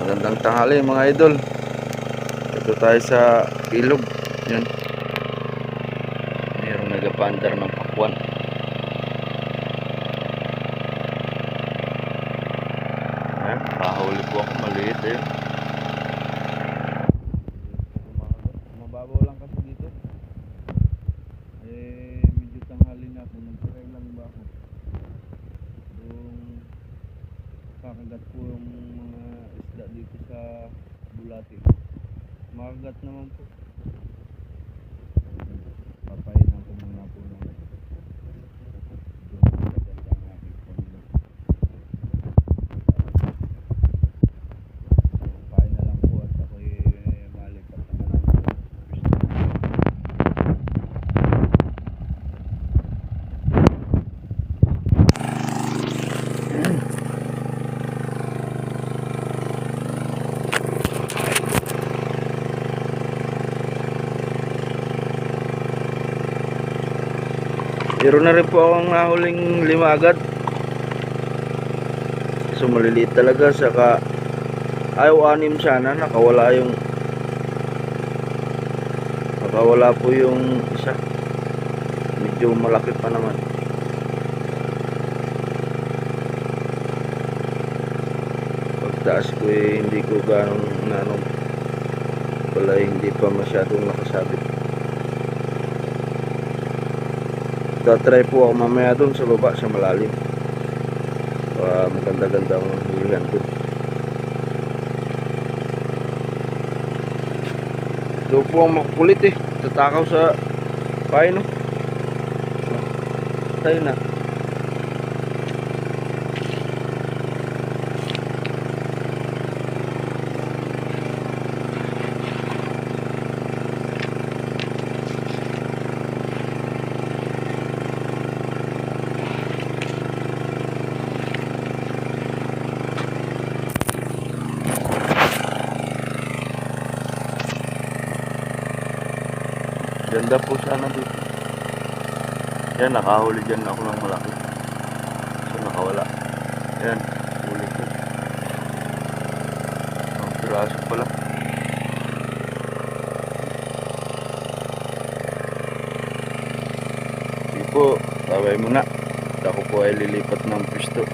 Magandang tanghali mga idol. Ito tayo sa ilog. Yan. Mayroong nagapandar ng pakwan. Ayan, kahuli po ako. Maliit eh. Mababaw lang kasi dito. Medyo tanghali na ako. Nagsiray lang ba ako? Yung kakagat po yung mga isda dito sa Bulati. Makagat naman po. Papahinan ko muna po ng papahin na lang po at ako'y malipat naman ng Meron na rin po akong nahuling 5 agad. So maliliit talaga, saka ayaw 6 sana, nakawala po yung isa. Medyo malaki pa naman. Pagtaas ko hindi ko ganong pala, hindi pa masyadong nakasabit. Try po ako mamaya dun sa baba, sa malalim. Maganda-ganda ang hulihan dun. Ito po ang makukulit eh. Tatakaw sa pain, no? Tayo na. Ganda po sana dito. Yan, nakahuli dyan ako ng malaki. So nakawala. Yan, huli ko. Ang piraso pala. Sige po, tabay muna. Ako po ay lilipat ng pwesto.